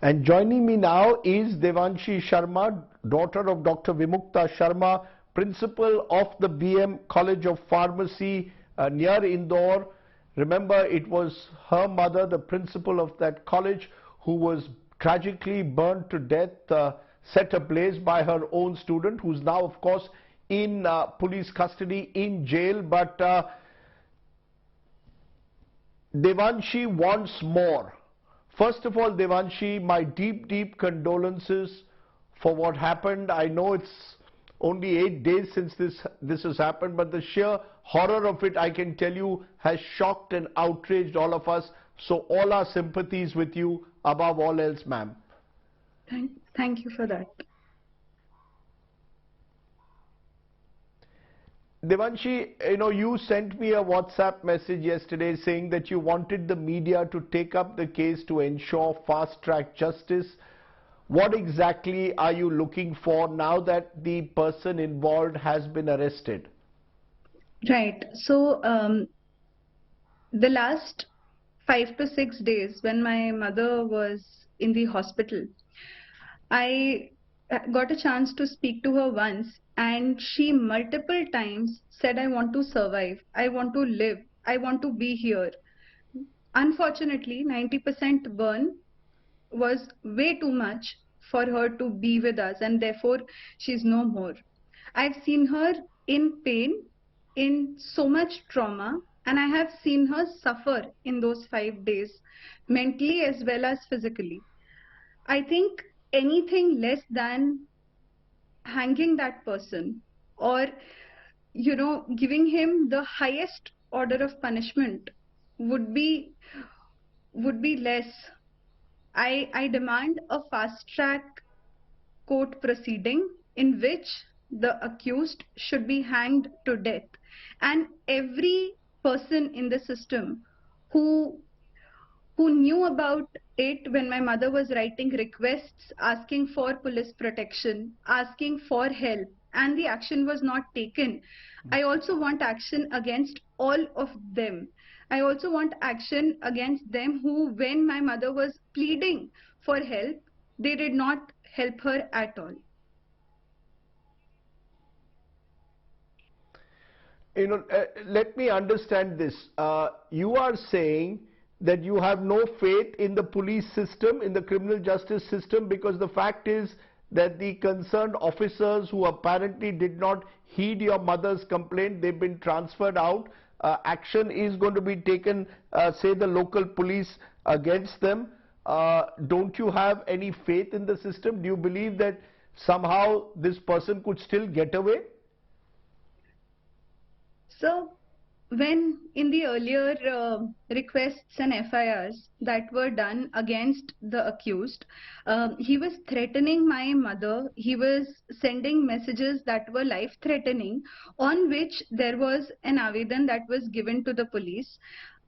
And joining me now is Devanshi Sharma, daughter of Dr. Vimukta Sharma, principal of the BM College of Pharmacy near Indore. Remember, it was her mother, the principal of that college, who was tragically burned to death, set ablaze by her own student, who's now, of course, in police custody in jail. But Devanshi wants more. First of all, Devanshi, my deep, deep condolences for what happened. I know it's only 8 days since this has happened, but the sheer horror of it, I can tell you, has shocked and outraged all of us. So all our sympathies with you above all else, ma'am. Thank you for that. Devanshi, you sent me a WhatsApp message yesterday saying that you wanted the media to take up the case to ensure fast-track justice. What exactly are you looking for now that the person involved has been arrested? Right. So, the last 5 to 6 days when my mother was in the hospital, I got a chance to speak to her once, and she multiple times said, I want to survive, I want to live, I want to be here. Unfortunately, 90% burn was way too much for her to be with us, and therefore she's no more. I've seen her in pain, in so much trauma, and I have seen her suffer in those 5 days, mentally as well as physically. I think anything less than hanging that person, or giving him the highest order of punishment would be less. I demand a fast track court proceeding in which the accused should be hanged to death, and every person in the system who knew about it when my mother was writing requests, asking for police protection, asking for help, and the action was not taken. I also want action against all of them. I also want action against them who, when my mother was pleading for help, they did not help her at all. Let me understand this. You are saying that you have no faith in the police system, in the criminal justice system, because the fact is that the concerned officers who apparently did not heed your mother's complaint, they've been transferred out. Action is going to be taken, say the local police, against them. Don't you have any faith in the system? Do you believe that somehow this person could still get away? So, when in the earlier requests and FIRs that were done against the accused, he was threatening my mother, he was sending messages that were life-threatening, on which there was an avedan that was given to the police.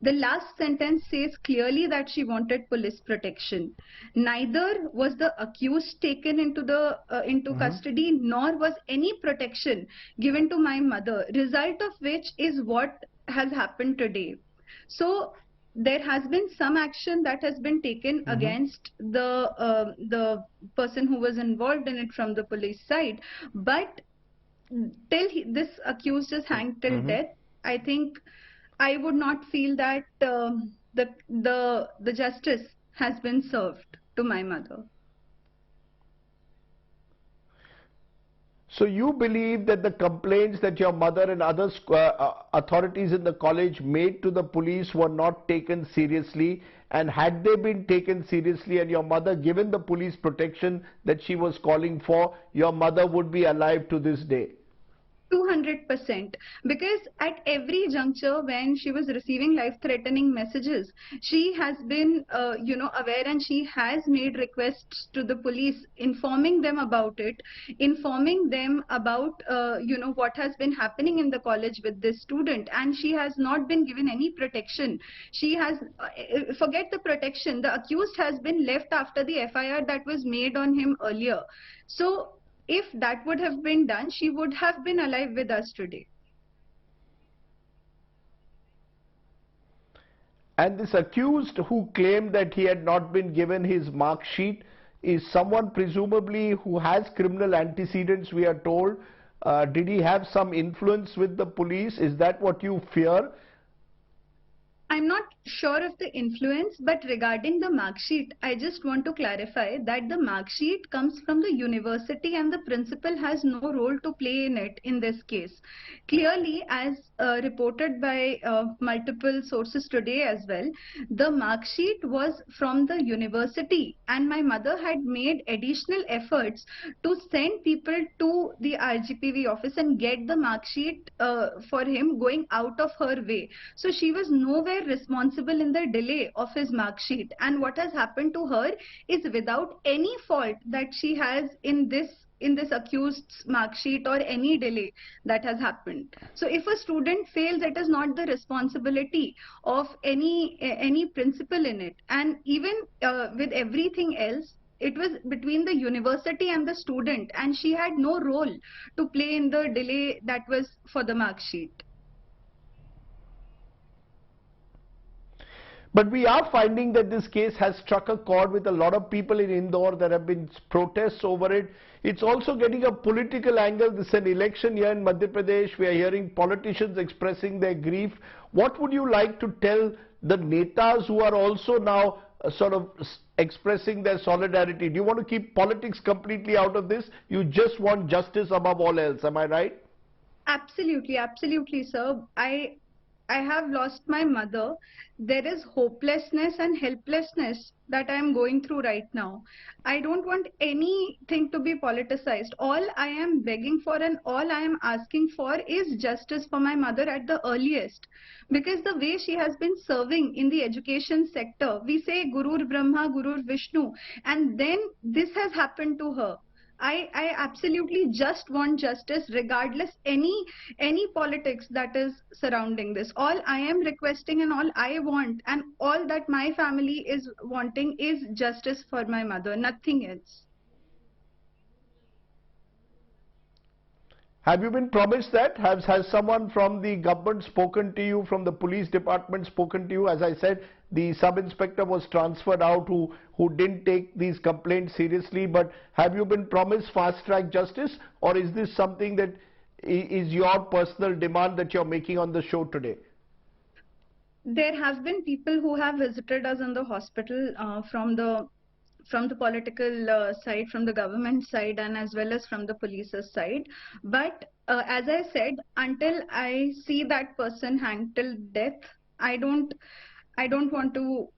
The last sentence says clearly that she wanted police protection. Neither was the accused taken into custody, nor was any protection given to my mother, result of which is what has happened today. So there has been some action that has been taken against the person who was involved in it from the police side, but till this accused is hanged till death, I think I would not feel that the justice has been served to my mother. So you believe that the complaints that your mother and other authorities in the college made to the police were not taken seriously, and had they been taken seriously and your mother given the police protection that she was calling for, your mother would be alive to this day? 200%, because at every juncture when she was receiving life-threatening messages, she has been aware, and she has made requests to the police, informing them about it, informing them about what has been happening in the college with this student, and she has not been given any protection. She has forget the protection, the accused has been left after the FIR that was made on him earlier. So if that would have been done, she would have been alive with us today. And this accused who claimed that he had not been given his mark sheet is someone presumably who has criminal antecedents, we are told. Did he have some influence with the police? Is that what you fear? I'm not sure of the influence, but regarding the mark sheet, I just want to clarify that the mark sheet comes from the university and the principal has no role to play in it in this case. Clearly, as reported by multiple sources today as well, the mark sheet was from the university and my mother had made additional efforts to send people to the RGPV office and get the mark sheet for him, going out of her way. So she was nowhere responsible in the delay of his mark sheet, and what has happened to her is without any fault that she has in this accused's mark sheet or any delay that has happened. So if a student fails, it is not the responsibility of any principal in it. And even with everything else, it was between the university and the student, and she had no role to play in the delay that was for the mark sheet. But we are finding that this case has struck a chord with a lot of people in Indore. There have been protests over it. It's also getting a political angle. This is an election year in Madhya Pradesh. We are hearing politicians expressing their grief. What would you like to tell the netas who are also now sort of expressing their solidarity? Do you want to keep politics completely out of this? You just want justice above all else. Am I right? Absolutely, absolutely, sir. I have lost my mother. There is hopelessness and helplessness that I am going through right now. I don't want anything to be politicized. All I am begging for and all I am asking for is justice for my mother at the earliest. Because the way she has been serving in the education sector, we say Gurur Brahma, Gurur Vishnu, and then this has happened to her. I absolutely just want justice regardless any politics that is surrounding this. All I am requesting and all I want and all that my family is wanting is justice for my mother, nothing else. Have you been promised that? Has someone from the government spoken to you, from the police department spoken to you? As I said, the sub-inspector was transferred out who didn't take these complaints seriously. But have you been promised fast-track justice, or is this something that is your personal demand that you're making on the show today? There have been people who have visited us in the hospital from the political side, from the government side, and as well as from the police's side. But as I said, until I see that person hanged till death, I don't I don't want to,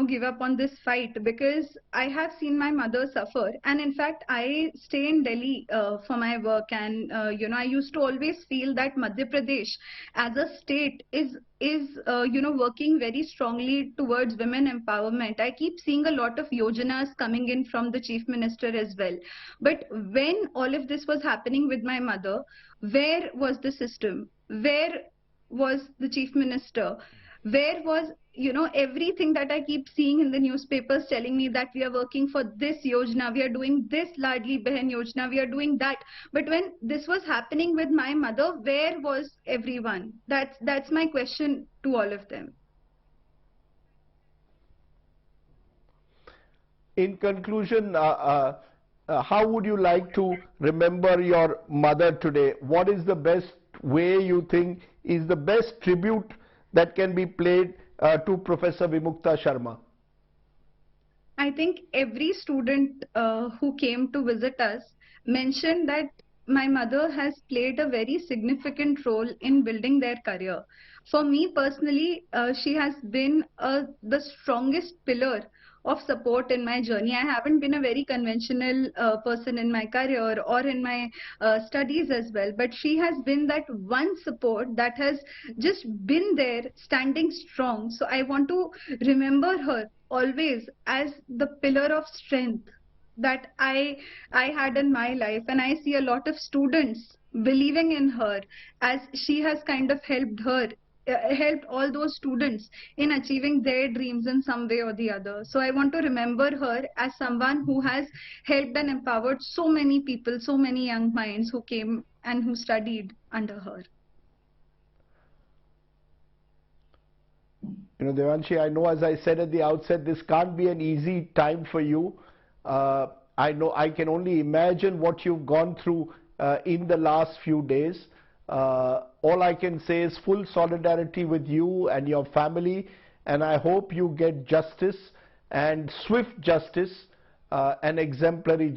give up on this fight because I have seen my mother suffer. And in fact, I stay in Delhi for my work, and I used to always feel that Madhya Pradesh as a state is working very strongly towards women empowerment. I keep seeing a lot of yojanas coming in from the chief minister as well. But when all of this was happening with my mother, where was the system? Where was the chief minister? Where was everything that I keep seeing in the newspapers telling me that we are working for this yojana, we are doing this Ladli Behan yojana, we are doing that. But when this was happening with my mother, where was everyone? That's my question to all of them. In conclusion, how would you like to remember your mother today? What is the best way you think is the best tribute that can be played to Professor Vimukta Sharma? I think every student who came to visit us mentioned that my mother has played a very significant role in building their career. For me personally, she has been the strongest pillar of support in my journey. I haven't been a very conventional person in my career or in my studies as well, but she has been that one support that has just been there standing strong. So I want to remember her always as the pillar of strength that I had in my life, and I see a lot of students believing in her as she has kind of helped all those students in achieving their dreams in some way or the other. So I want to remember her as someone who has helped and empowered so many people, so many young minds who came and who studied under her. You know, Devanshi, I know, as I said at the outset, this can't be an easy time for you. I know, I can only imagine what you've gone through in the last few days. All I can say is full solidarity with you and your family, and I hope you get justice, and swift justice, and exemplary